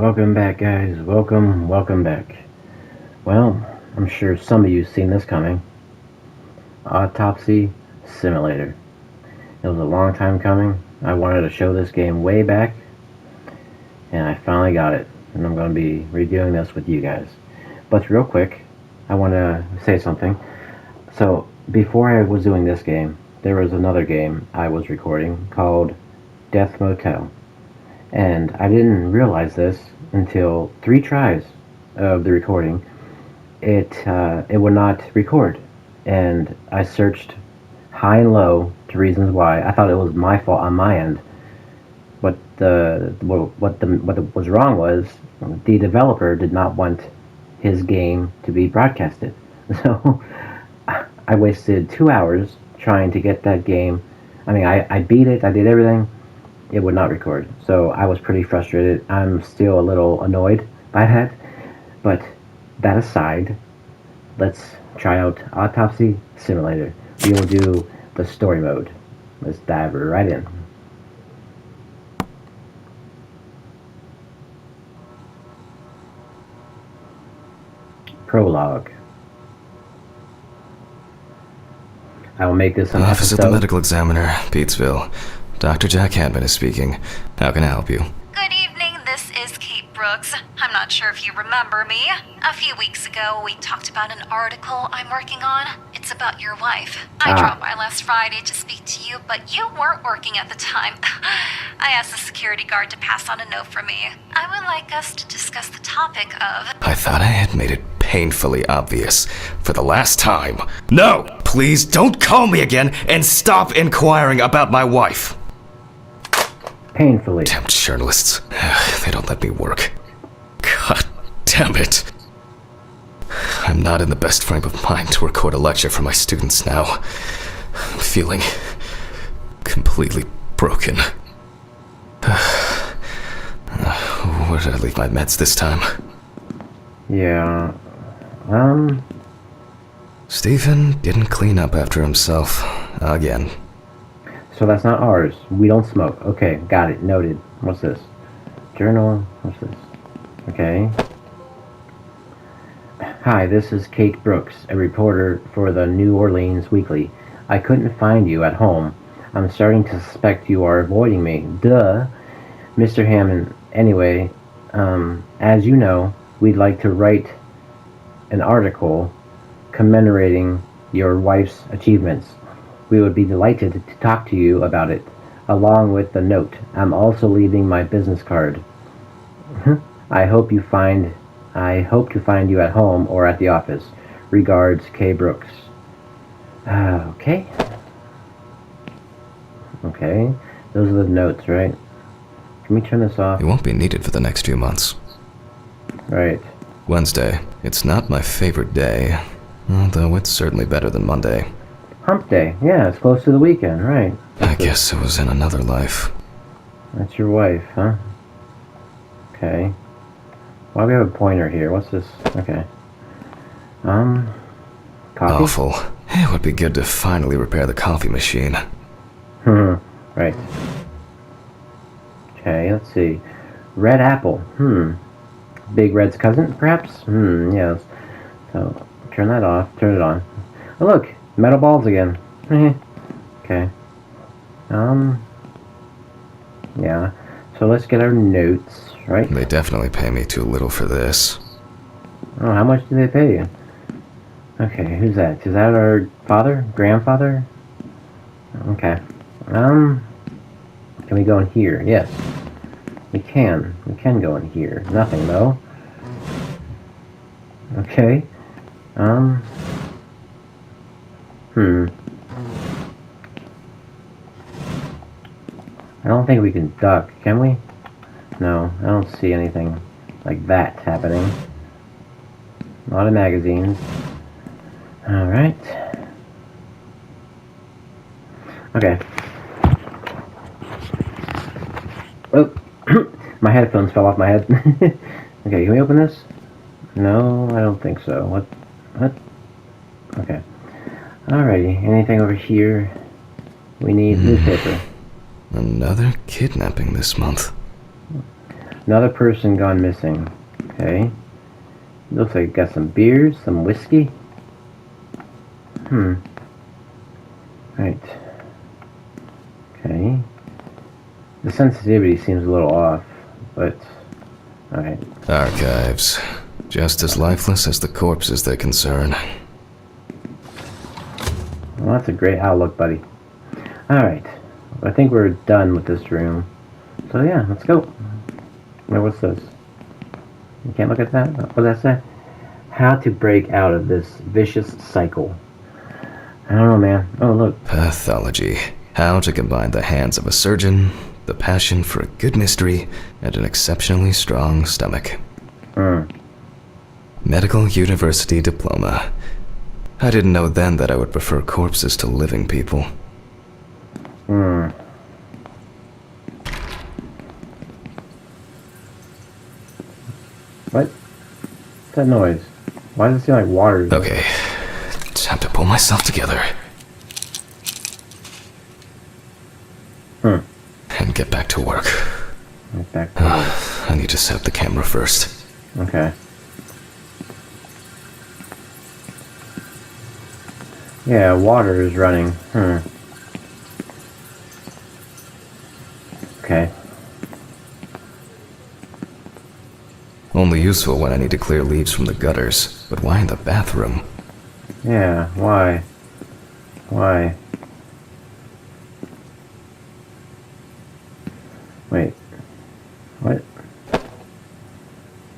Welcome back, guys. Welcome back. Well, I'm sure some of you seen this coming. Autopsy Simulator. It was a long time coming. I wanted to show this game way back, and I finally got it. And I'm going to be reviewing this with you guys. But real quick, I want to say something. So, before I was doing this game, there was another game I was recording called Death Motel. And I didn't realize this until 3 tries of the recording. It would not record, and I searched high and low to reasons why. I thought it was my fault on my end. What was wrong was the developer did not want his game to be broadcasted. So I wasted 2 hours trying to get that game. I mean, I beat it. I did everything. It would not record. So I was pretty frustrated. I'm still a little annoyed by that. But that aside, let's try out Autopsy Simulator. We will do the story mode. Let's dive right in. Prologue. I will make this an Office episode. of the Medical Examiner, Pete'sville. Dr. Jack Hadman is speaking. How can I help you? Good evening, this is Kate Brooks. I'm not sure if you remember me. A few weeks ago, we talked about an article I'm working on. It's about your wife. I dropped by last Friday to speak to you, but you weren't working at the time. I asked the security guard to pass on a note for me. I would like us to discuss the topic of... I thought I had made it painfully obvious for the last time. No! Please don't call me again and stop inquiring about my wife. Painfully. Damn journalists. They don't let me work. God damn it. I'm not in the best frame of mind to record a lecture for my students now. I'm feeling completely broken. Where did I leave my meds this time? Yeah. Stephen didn't clean up after himself again. So that's not ours. We don't smoke. Okay, got it. Noted. What's this? Journal. What's this? Okay. Hi, this is Kate Brooks, a reporter for the New Orleans Weekly. I couldn't find you at home. I'm starting to suspect you are avoiding me. Duh. Mr. Hammond, anyway, as you know, we'd like to write an article commemorating your wife's achievements. We would be delighted to talk to you about it, along with the note. I'm also leaving my business card. I hope to find you at home or at the office. Regards, K. Brooks. Okay. Okay. Those are the notes, right? Can we turn this off? It won't be needed for the next few months. Right. Wednesday. It's not my favorite day, although it's certainly better than Monday. Hump day. Yeah, it's close to the weekend, right. I guess it was in another life. That's your wife, huh? Okay. Why do we have a pointer here? What's this? Okay. Coffee? Awful. It would be good to finally repair the coffee machine. Right. Okay, let's see. Red apple. Big Red's cousin, perhaps? Yes. So, turn that off. Turn it on. Oh, look! Metal balls again. Okay. Yeah. So let's get our notes, right? They definitely pay me too little for this. Oh, how much do they pay you? Okay, who's that? Is that our father? Grandfather? Okay. Can we go in here? Yes. We can. We can go in here. Nothing, though. Okay. I don't think we can duck, can we? No, I don't see anything like that happening. A lot of magazines. Alright. Okay. Oh, my headphones fell off my head. Okay, can we open this? No, I don't think so. What? Okay. Alrighty, anything over here? We need newspaper. Another kidnapping this month. Another person gone missing. Okay. Looks like got some beers, some whiskey. Right. Okay. The sensitivity seems a little off, but alright. Archives. Just as lifeless as the corpses they concern. Well, that's a great outlook, buddy. Alright. I think we're done with this room. So yeah, let's go. Wait, what's this? You can't look at that? What does that say? How to break out of this vicious cycle. I don't know, man. Oh, look. Pathology. How to combine the hands of a surgeon, the passion for a good mystery, and an exceptionally strong stomach. Medical University Diploma. I didn't know then that I would prefer corpses to living people. What? What's that noise? Why does it seem like water? Okay, time to pull myself together. And get back to work. Get back to work. I need to set up the camera first. Okay. Yeah, water is running. Okay. Only useful when I need to clear leaves from the gutters. But why in the bathroom? Yeah, why? Why? Wait. What?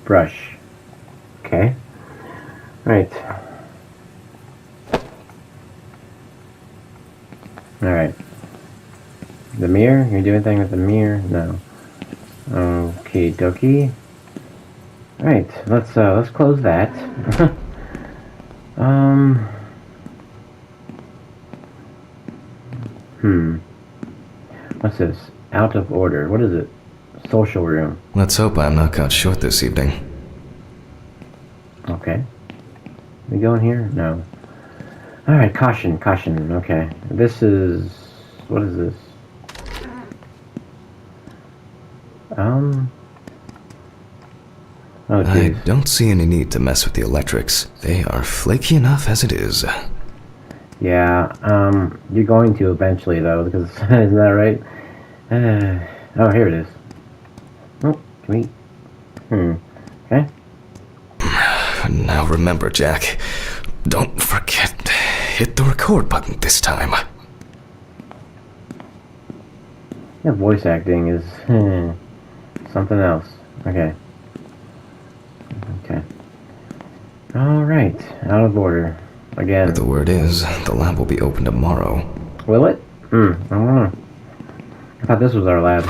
Brush. Okay. Right. Alright. The mirror? You do anything with the mirror? No. Okay, dokie. Alright, let's close that. What's this? Out of order. What is it? Social room. Let's hope I'm not caught short this evening. Okay. We go in here? No. Alright, caution, caution. Okay. This is... What is this? Oh, I geez. don't see any need to mess with the electrics. They are flaky enough as it is. Yeah, you're going to eventually, though, because... Isn't that right? Oh, here it is. Oh, can we... Okay. Now remember, Jack. Don't forget, hit the record button this time. Yeah, voice acting is... something else. Okay. Okay. Alright, out of order. Again. But the word is, the lab will be open tomorrow. Will it? I don't know. I thought this was our lab.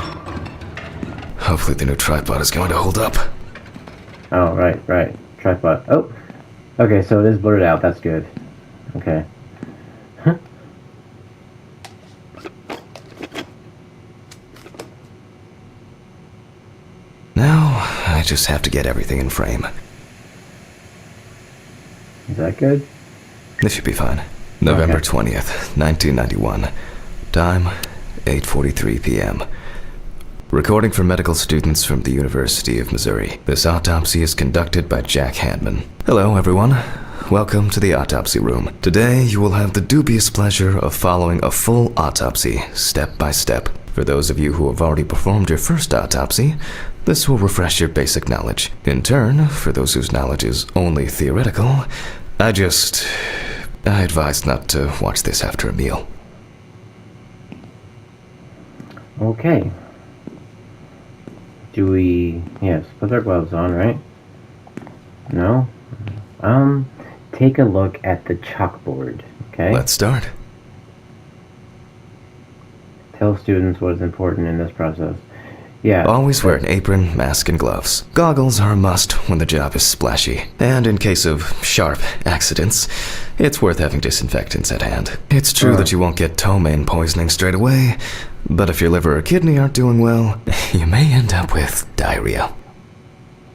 Hopefully the new tripod is going to hold up. Oh, right. Tripod. Oh! Okay, so it is blurred out. That's good. Okay. Huh? Now, I just have to get everything in frame. Is that good? This should be fine. November 20th, 1991. Time, 8:43 p.m. Recording for medical students from the University of Missouri. This autopsy is conducted by Jack Handman. Hello, everyone. Welcome to the autopsy room. Today, you will have the dubious pleasure of following a full autopsy, step by step. For those of you who have already performed your first autopsy, this will refresh your basic knowledge. In turn, for those whose knowledge is only theoretical, I advise not to watch this after a meal. Okay. Do we... Yes, put our gloves on, right? No? Take a look at the chalkboard, okay? Let's start. Tell students what is important in this process. Yeah. Always wear an apron, mask, and gloves. Goggles are a must when the job is splashy. And in case of sharp accidents, it's worth having disinfectants at hand. It's true that you won't get ptomaine poisoning straight away, but if your liver or kidney aren't doing well, you may end up with diarrhea.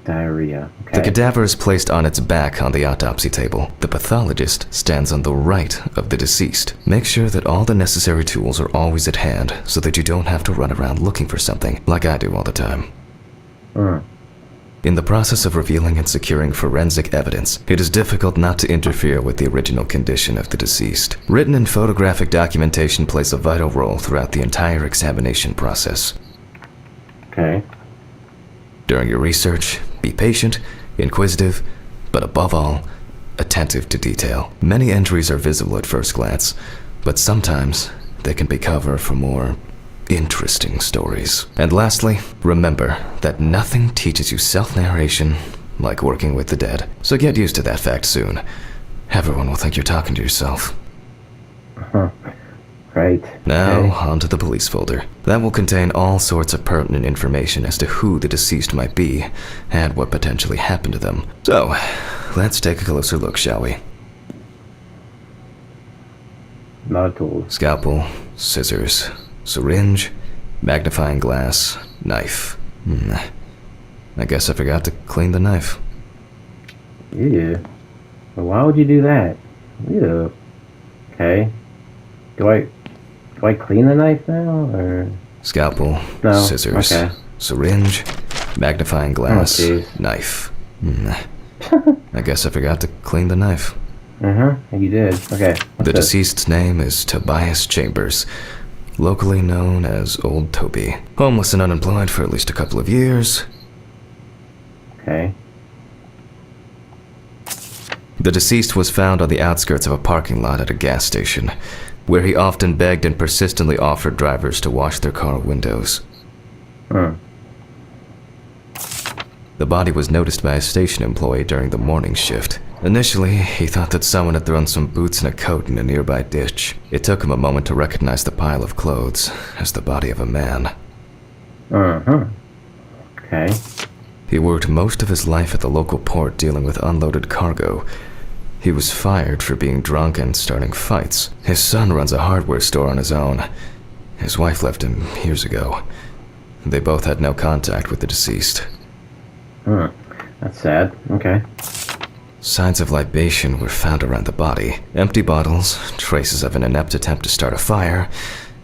Diarrhea. Okay. The cadaver is placed on its back on the autopsy table. The pathologist stands on the right of the deceased. Make sure that all the necessary tools are always at hand so that you don't have to run around looking for something like I do all the time. Mm. In the process of revealing and securing forensic evidence, it is difficult not to interfere with the original condition of the deceased. Written and photographic documentation plays a vital role throughout the entire examination process. Okay. During your research, be patient, inquisitive, but above all, attentive to detail. Many entries are visible at first glance, but sometimes they can be cover for more interesting stories. And lastly, remember that nothing teaches you self-narration like working with the dead. So get used to that fact soon. Everyone will think you're talking to yourself. Huh. Right. Now, Okay. onto the police folder. That will contain all sorts of pertinent information as to who the deceased might be and what potentially happened to them. So, let's take a closer look, shall we? Lot of tools. Scalpel, scissors, syringe, magnifying glass, knife. I guess I forgot to clean the knife. Yeah. Well, why would you do that? Yeah. Okay. Do I clean the knife now, or? Scalpel, No. scissors, Okay. syringe, magnifying glass, jeez. knife. I guess I forgot to clean the knife. You did. Okay. The what's this? deceased's name is Tobias Chambers, locally known as Old Toby. Homeless and unemployed for at least a couple of years. Okay. The deceased was found on the outskirts of a parking lot at a gas station, where he often begged and persistently offered drivers to wash their car windows. Hmm. The body was noticed by a station employee during the morning shift. Initially, he thought that someone had thrown some boots and a coat in a nearby ditch. It took him a moment to recognize the pile of clothes as the body of a man. Okay. He worked most of his life at the local port dealing with unloaded cargo. He was fired for being drunk and starting fights. His son runs a hardware store on his own. His wife left him years ago. They both had no contact with the deceased. That's sad. Okay. Signs of libation were found around the body. Empty bottles, traces of an inept attempt to start a fire,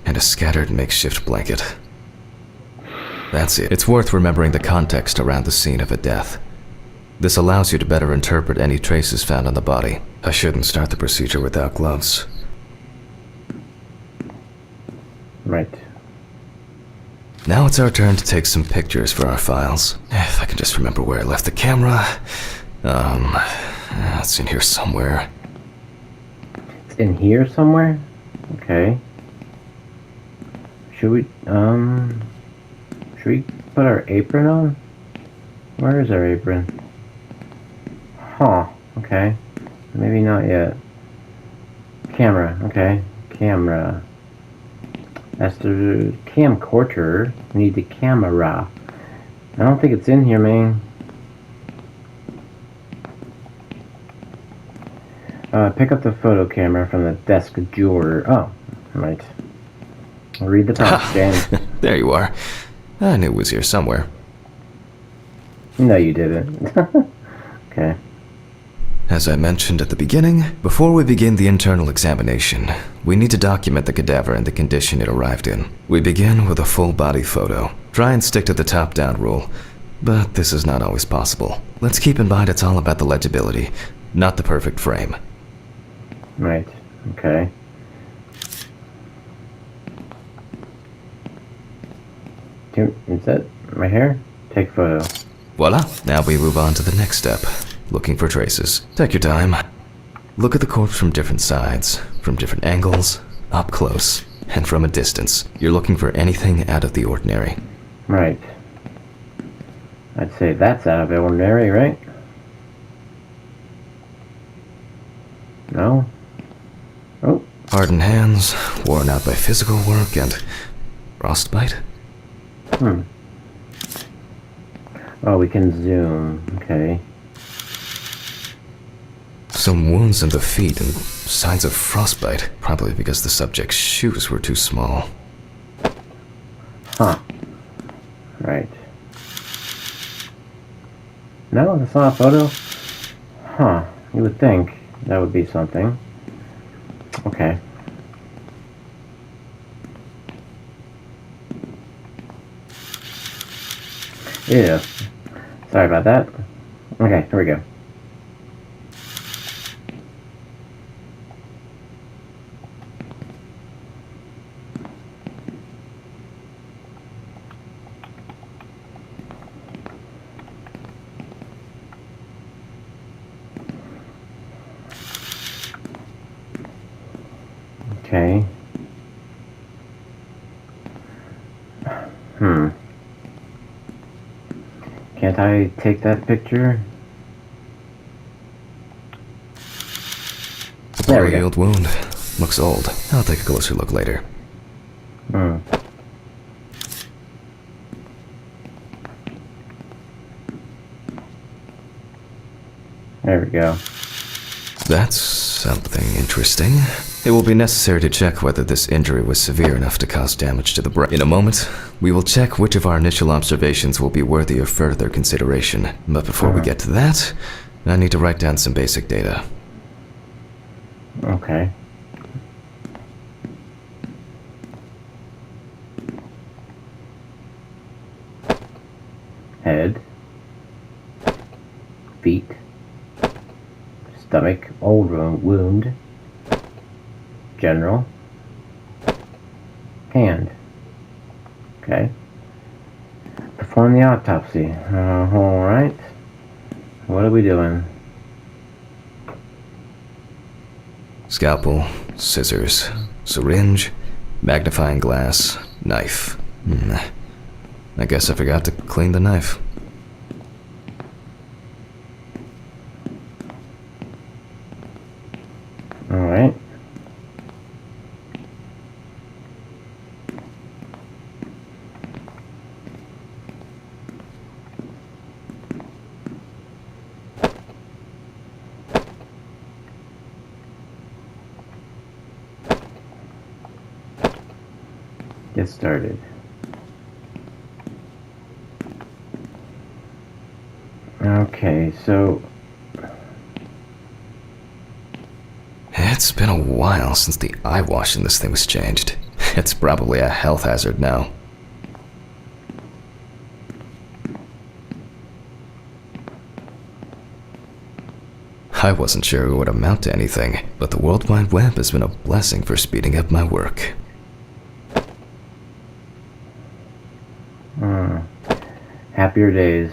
and a scattered makeshift blanket. That's it. It's worth remembering the context around the scene of a death. This allows you to better interpret any traces found on the body. I shouldn't start the procedure without gloves. Right. Now it's our turn to take some pictures for our files. If I can just remember where I left the camera. It's in here somewhere. It's in here somewhere? Okay. Should we put our apron on? Where is our apron? Huh. Okay. Maybe not yet. Camera. Okay. Camera. That's the camcorder. We need the camera. I don't think it's in here, man. Pick up the photo camera from the desk drawer. Oh, right. I'll read the prompt, Dan. There you are. I knew it was here somewhere. No, you didn't. Okay. As I mentioned at the beginning, before we begin the internal examination, we need to document the cadaver and the condition it arrived in. We begin with a full body photo. Try and stick to the top-down rule, but this is not always possible. Let's keep in mind it's all about the legibility, not the perfect frame. Right. Okay. Is that right here? Take photo. Voila! Now we move on to the next step, looking for traces. Take your time. Look at the corpse from different sides, from different angles, up close, and from a distance. You're looking for anything out of the ordinary. Right. I'd say that's out of the ordinary, right? No? Oh. Hardened hands, worn out by physical work, and frostbite? Oh, we can zoom. Okay. Some wounds in the feet and signs of frostbite, probably because the subject's shoes were too small. Huh. Right. No, that's not a photo? Huh. You would think that would be something. Okay. Yeah. Sorry about that. Okay, here we go. Okay. Can't I take that picture? There we go. Healed wound. Looks old. I'll take a closer look later. There we go. That's something interesting. It will be necessary to check whether this injury was severe enough to cause damage to the brain. In a moment, we will check which of our initial observations will be worthy of further consideration. But before we get to that, I need to write down some basic data. Okay. Head. Feet. Stomach. Old wound. General. Hand. Okay. Perform the autopsy. Alright. What are we doing? Scalpel, scissors, syringe, magnifying glass, knife. I guess I forgot to clean the knife. Alright. Get started. Okay, so It's been a while since the eyewash in this thing was changed. It's probably a health hazard now. I wasn't sure it would amount to anything, but the World Wide Web has been a blessing for speeding up my work. happier days,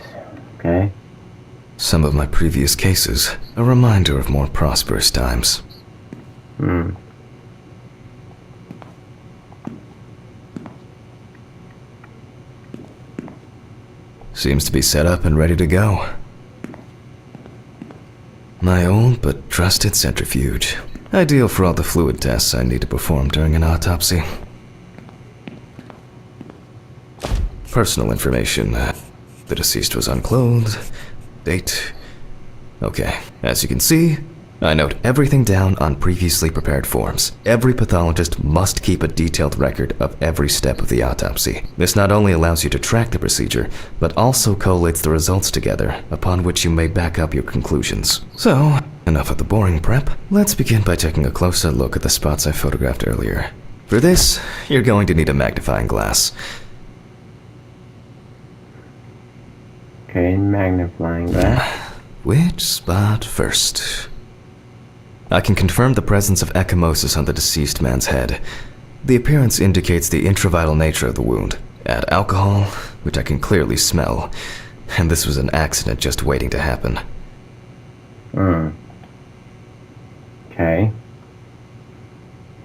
okay? Some of my previous cases, a reminder of more prosperous times. Seems to be set up and ready to go. My old but trusted centrifuge. Ideal for all the fluid tests I need to perform during an autopsy. Personal information. The deceased was unclothed. Date. Okay, as you can see, I note everything down on previously prepared forms. Every pathologist must keep a detailed record of every step of the autopsy. This not only allows you to track the procedure, but also collates the results together, upon which you may back up your conclusions. So, enough of the boring prep. Let's begin by taking a closer look at the spots I photographed earlier. For this, you're going to need a magnifying glass. Okay, magnifying glass. Which spot first? I can confirm the presence of ecchymosis on the deceased man's head. The appearance indicates the intravital nature of the wound. Add alcohol, which I can clearly smell, and this was an accident just waiting to happen. Okay.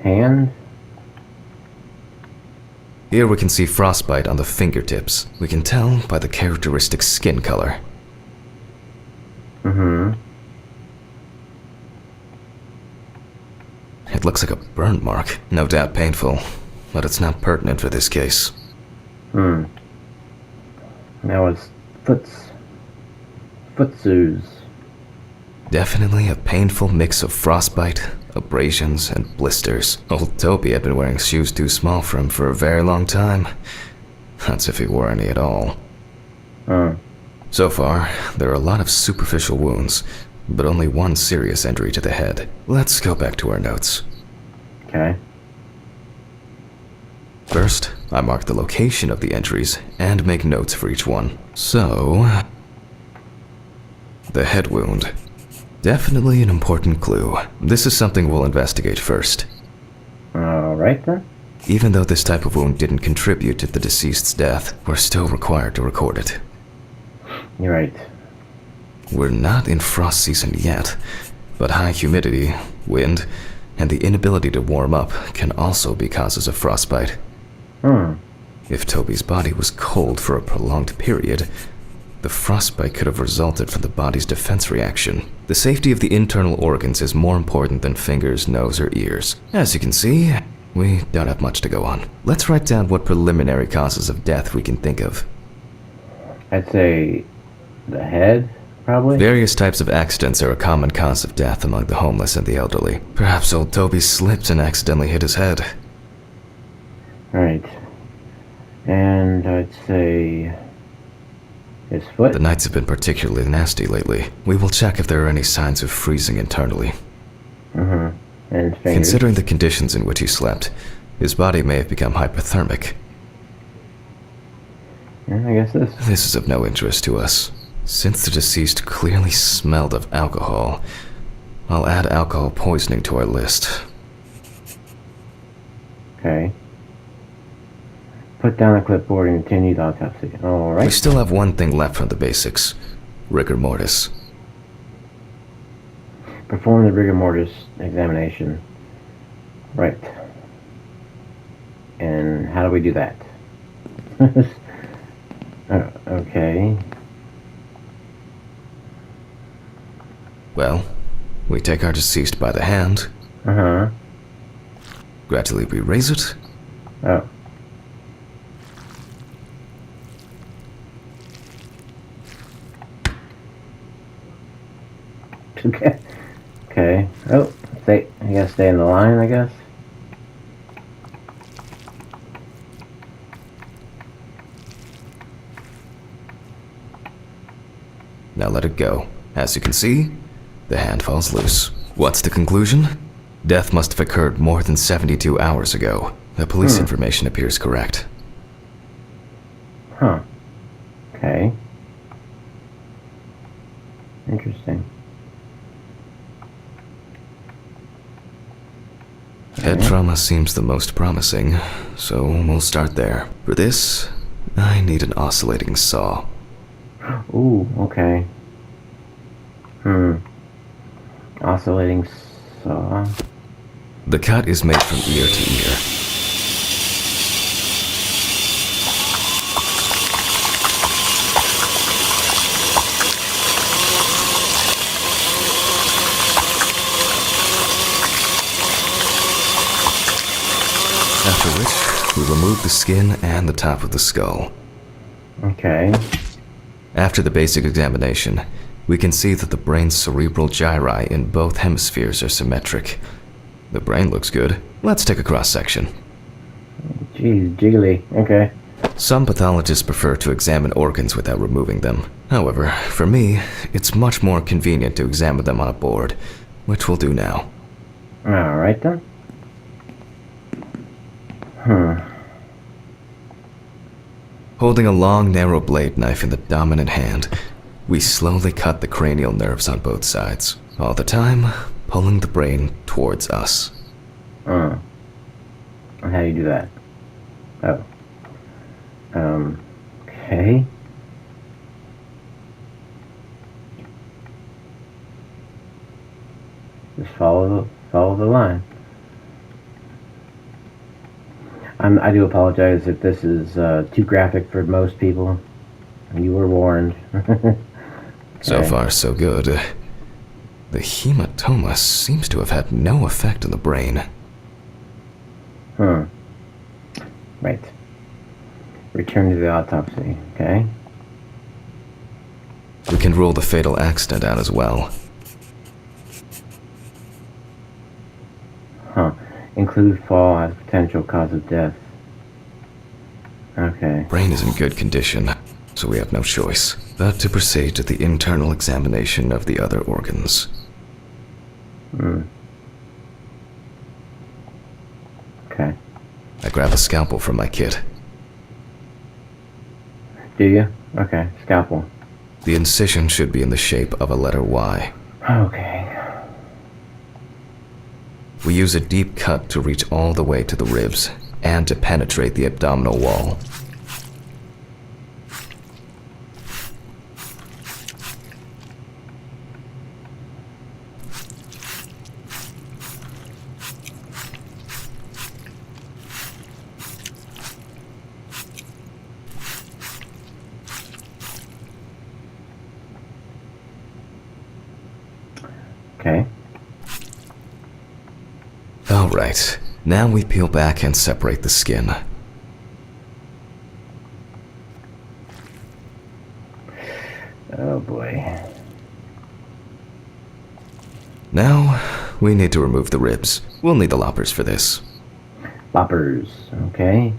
Hand. Here we can see frostbite on the fingertips. We can tell by the characteristic skin color. It looks like a burn mark. No doubt painful, but it's not pertinent for this case. Now it's footsoos. Definitely a painful mix of frostbite, abrasions, and blisters. Old Toby had been wearing shoes too small for him for a very long time. That's if he wore any at all. So far, there are a lot of superficial wounds, but only one serious injury to the head. Let's go back to our notes. Okay. First, I mark the location of the entries and make notes for each one. So, the head wound. Definitely an important clue. This is something we'll investigate first. Alright then. Even though this type of wound didn't contribute to the deceased's death, we're still required to record it. You're right. We're not in frost season yet, but high humidity, wind, and the inability to warm up can also be causes of frostbite. If Toby's body was cold for a prolonged period, the frostbite could have resulted from the body's defense reaction. The safety of the internal organs is more important than fingers, nose, or ears. As you can see, we don't have much to go on. Let's write down what preliminary causes of death we can think of. I'd say the head, probably. Various types of accidents are a common cause of death among the homeless and the elderly. Perhaps old Toby slipped and accidentally hit his head. Right. And I'd say his foot. The nights have been particularly nasty lately. We will check if there are any signs of freezing internally. And his fingers. Considering the conditions in which he slept, his body may have become hypothermic. Yeah, I guess this. This is of no interest to us. Since the deceased clearly smelled of alcohol, I'll add alcohol poisoning to our list. Okay. Put down the clipboard and continue the autopsy. We Alright. still have one thing left from the basics. Rigor mortis. Perform the rigor mortis examination. Right. And how do we do that? Okay. Well, we take our deceased by the hand. Gradually we raise it. Oh. Okay. Okay. Oh, I gotta stay in the line, I guess. Now let it go. As you can see, the hand falls loose. What's the conclusion? Death must have occurred more than 72 hours ago. The police information appears correct. Huh. Okay. Interesting. Head trauma seems the most promising, so we'll start there. For this, I need an oscillating saw. Ooh, okay. Oscillating saw. The cut is made from ear to ear. After which, we remove the skin and the top of the skull. Okay. After the basic examination, we can see that the brain's cerebral gyri in both hemispheres are symmetric. The brain looks good. Let's take a cross-section. Jeez, jiggly. Okay. Some pathologists prefer to examine organs without removing them. However, for me, it's much more convenient to examine them on a board, which we'll do now. Alright then. Holding a long, narrow blade knife in the dominant hand, we slowly cut the cranial nerves on both sides, all the time pulling the brain towards us. And how do you do that? Oh. Okay. Just follow the line. I do apologize if this is too graphic for most people. You were warned. So far, so good. The hematoma seems to have had no effect on the brain. Right. Return to the autopsy, okay? We can rule the fatal accident out as well. Include fall as potential cause of death. Okay. Brain is in good condition, so we have no choice but to proceed to the internal examination of the other organs. Okay. I grab a scalpel from my kit Do you? Okay, scalpel. The incision should be in the shape of a letter Y. Okay. We use a deep cut to reach all the way to the ribs and to penetrate the abdominal wall. Okay. Alright, now we peel back and separate the skin. Oh boy. Now, we need to remove the ribs. We'll need the loppers for this. Loppers. Okay.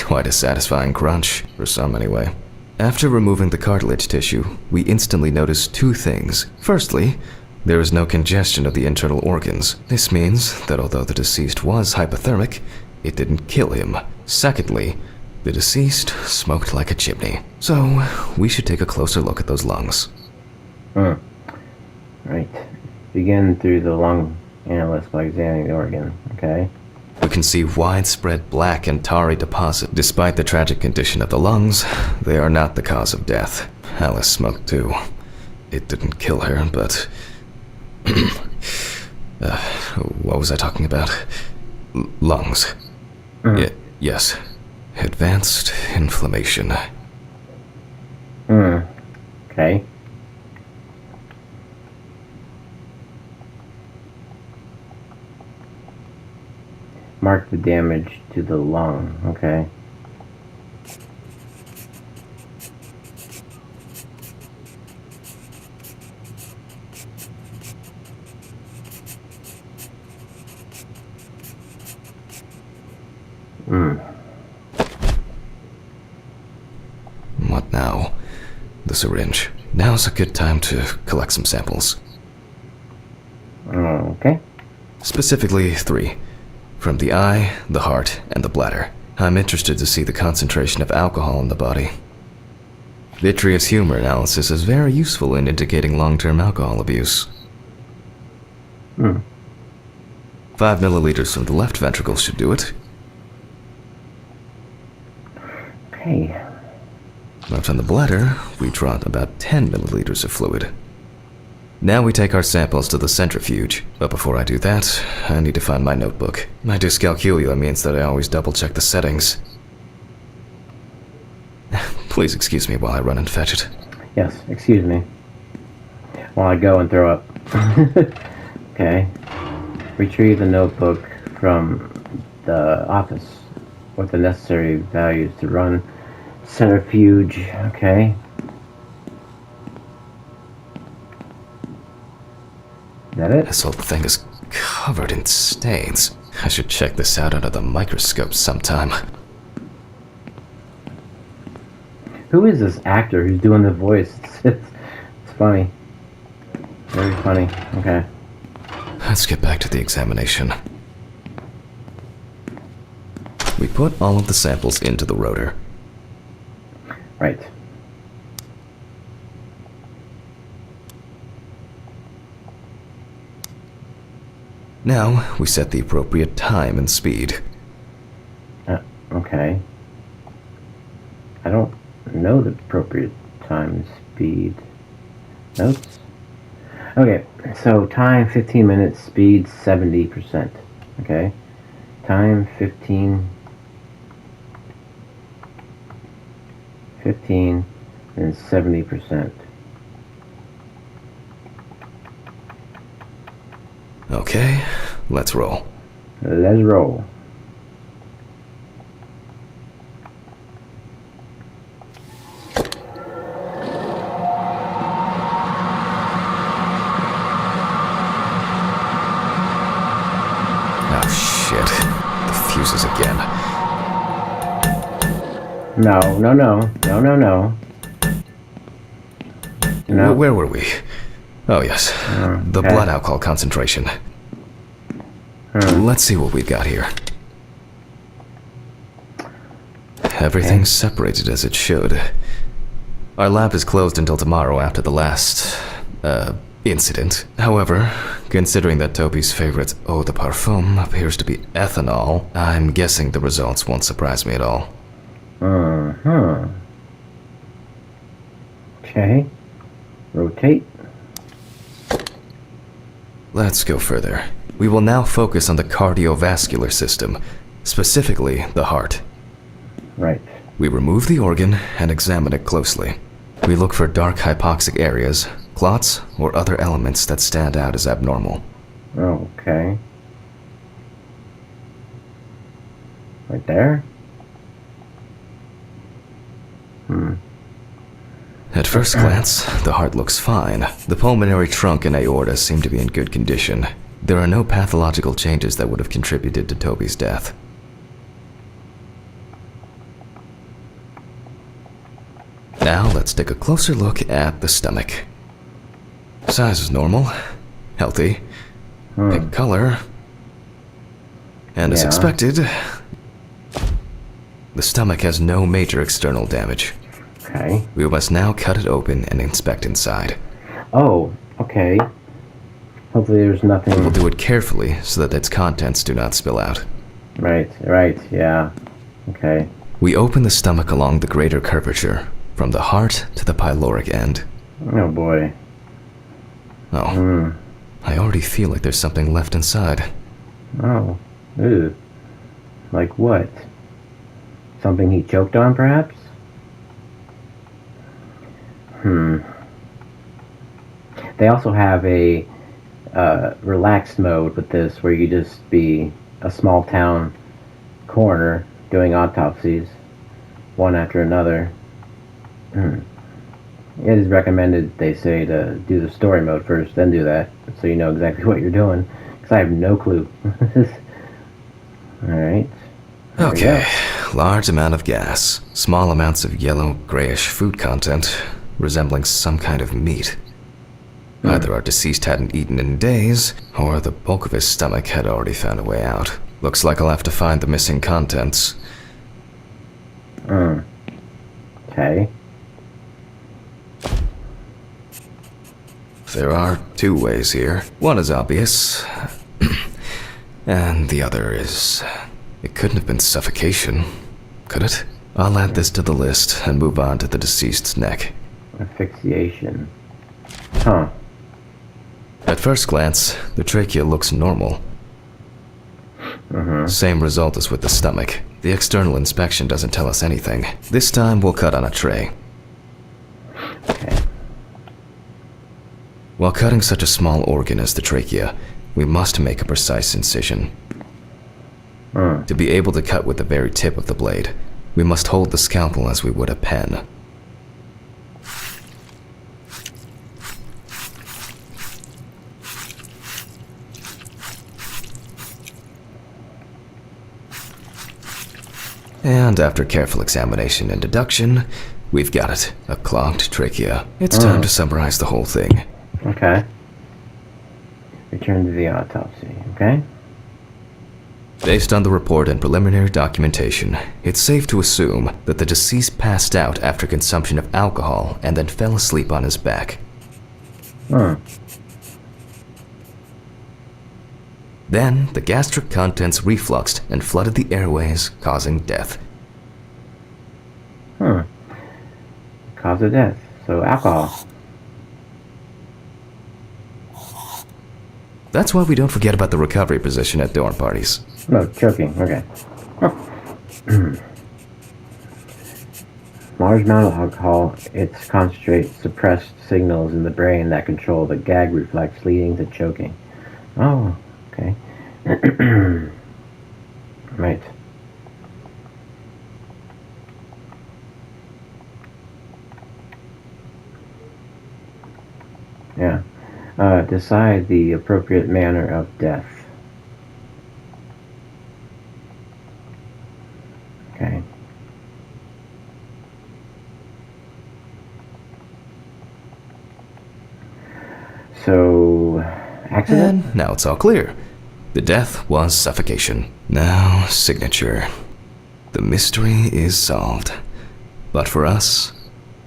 Quite a satisfying crunch, for some anyway. After removing the cartilage tissue, we instantly notice two things. Firstly, there is no congestion of the internal organs. This means that although the deceased was hypothermic, it didn't kill him. Secondly, the deceased smoked like a chimney. So, we should take a closer look at those lungs. Right. Begin through the lung analyst by examining the organ. Okay. We can see widespread black and tarry deposit. Despite the tragic condition of the lungs, they are not the cause of death. Alice smoked too. It didn't kill her, but... what was I talking about? Lungs. Yes. Advanced inflammation. Okay. Mark the damage to the lung. Okay. What now? The syringe. Now's a good time to collect some samples. Okay. Specifically 3. From the eye, the heart, and the bladder. I'm interested to see the concentration of alcohol in the body. Vitreous humor analysis is very useful in indicating long-term alcohol abuse. 5 milliliters from the left ventricle should do it. Okay. Left on the bladder, we draw about 10 milliliters of fluid. Now we take our samples to the centrifuge, but before I do that, I need to find my notebook. My dyscalculia means that I always double-check the settings. Please excuse me while I run and fetch it. Yes, excuse me. While I go and throw up. Okay. Retrieve the notebook from the office with the necessary values to run centrifuge. Okay. Is that it? This whole thing is covered in stains. I should check this out under the microscope sometime. Who is this actor who's doing the voice? It's funny. Very funny. Okay. Let's get back to the examination. We put all of the samples into the rotor. Right. Now, we set the appropriate time and speed. Okay. I don't know the appropriate time and speed. Notes? Okay, so time 15 minutes, speed 70%. Okay. Time 15, and 70%. Okay, let's roll. Let's roll. Oh shit. The fuses again. No. No. Where were we? Oh yes, the okay. blood alcohol concentration. Let's see what we've got here. Everything's separated as it should. Our lab is closed until tomorrow after the last, incident. However, considering that Toby's favorite eau de parfum appears to be ethanol, I'm guessing the results won't surprise me at all. Uh-huh. Okay. Rotate. Let's go further. We will now focus on the cardiovascular system, specifically the heart. Right. We remove the organ and examine it closely. We look for dark hypoxic areas, clots, or other elements that stand out as abnormal. Okay. Right there? At first glance, the heart looks fine. The pulmonary trunk and aorta seem to be in good condition. There are no pathological changes that would have contributed to Toby's death. Now let's take a closer look at the stomach. Size is normal, healthy, pink color, and as Yeah. expected, the stomach has no major external damage. Okay. We must now cut it open and inspect inside. Oh, okay. Hopefully there's nothing... We'll do it carefully so that its contents do not spill out. Right, yeah. Okay. We open the stomach along the greater curvature, from the heart to the pyloric end. Oh boy. Oh, I already feel like there's something left inside. Oh. Ew. Like what? Something he choked on, perhaps? They also have a relaxed mode with this where you just be a small town coroner doing autopsies, one after another. It is recommended, they say, to do the story mode first, then do that, so you know exactly what you're doing, because I have no clue. Alright. Okay, large amount of gas, small amounts of yellow, grayish food content, resembling some kind of meat. Either our deceased hadn't eaten in days, or the bulk of his stomach had already found a way out. Looks like I'll have to find the missing contents. Okay. There are two ways here. One is obvious, and the other is... It couldn't have been suffocation, could it? I'll add this to the list and move on to the deceased's neck. Asphyxiation. Huh. At first glance, the trachea looks normal. Same result as with the stomach. The external inspection doesn't tell us anything. This time we'll cut on a tray. Okay. While cutting such a small organ as the trachea, we must make a precise incision. To be able to cut with the very tip of the blade, we must hold the scalpel as we would a pen. And after careful examination and deduction, we've got it, a clogged trachea. It's time to summarize the whole thing. Okay. Return to the autopsy, okay? Based on the report and preliminary documentation, it's safe to assume that the deceased passed out after consumption of alcohol and then fell asleep on his back. Then, the gastric contents refluxed and flooded the airways, causing death. Cause of death. So alcohol. That's why we don't forget about the recovery position at dorm parties. No, choking. Okay. Large amount of alcohol, it concentrates suppressed signals in the brain that control the gag reflex, leading to choking. Oh, okay. Right. Yeah. Decide the appropriate manner of death. Okay. So, accident? And now it's all clear. The death was suffocation. Now, signature. The mystery is solved. But for us,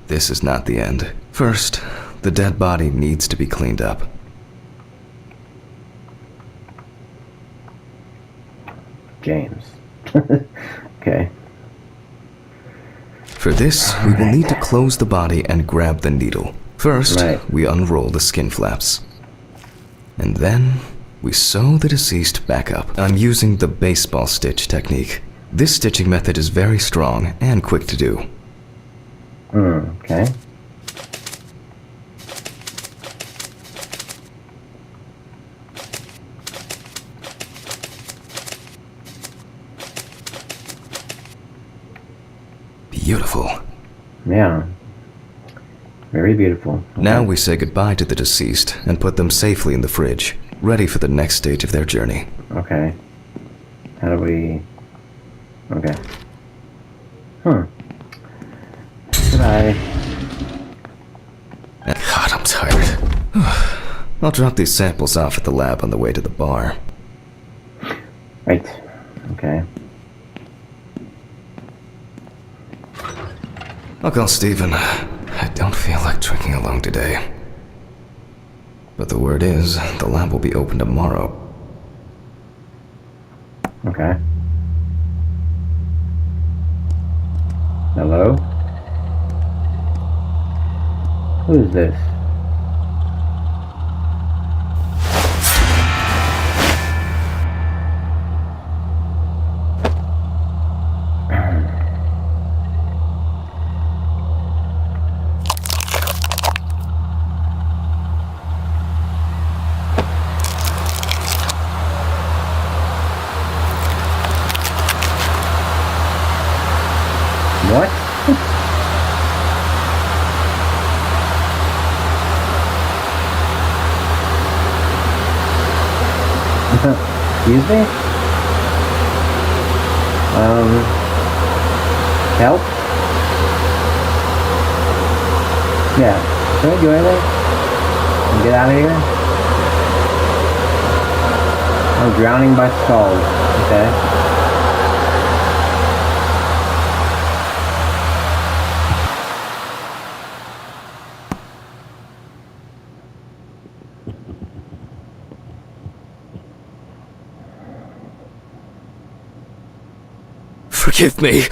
this is not the end. First, the dead body needs to be cleaned up. James. Okay. For this, we will need to close the body and grab the needle. First, Right. we unroll the skin flaps. And then, we sew the deceased back up. I'm using the baseball stitch technique. This stitching method is very strong and quick to do. Okay. Beautiful. Yeah. Very beautiful. Okay. Now we say goodbye to the deceased and put them safely in the fridge, ready for the next stage of their journey. Okay. How do we... Okay. Goodbye. God, I'm tired. I'll drop these samples off at the lab on the way to the bar. Right. Okay. I'll call Steven. I don't feel like drinking alone today. But the word is, the lab will be open tomorrow. Okay. Hello? Who's this? What? Excuse me? Help? Yeah. Can we do anything? Get out of here? I'm drowning by stalls. Okay. Forgive me.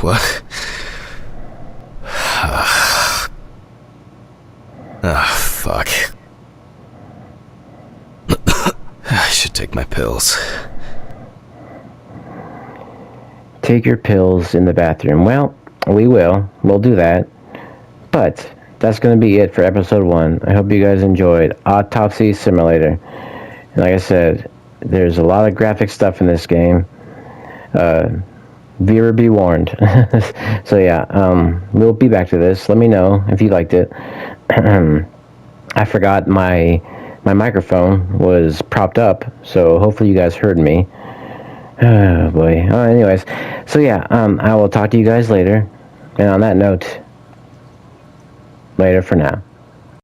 What? Fuck. I should take my pills. Take your pills in the bathroom. Well, we will. We'll do that. But that's going to be it for episode 1. I hope you guys enjoyed Autopsy Simulator. And like I said, there's a lot of graphic stuff in this game. Viewer be warned. So yeah, we'll be back to this. Let me know if you liked it. I forgot my microphone was propped up, so hopefully you guys heard me. Oh boy. Anyways, so yeah, I will talk to you guys later. And on that note, later for now.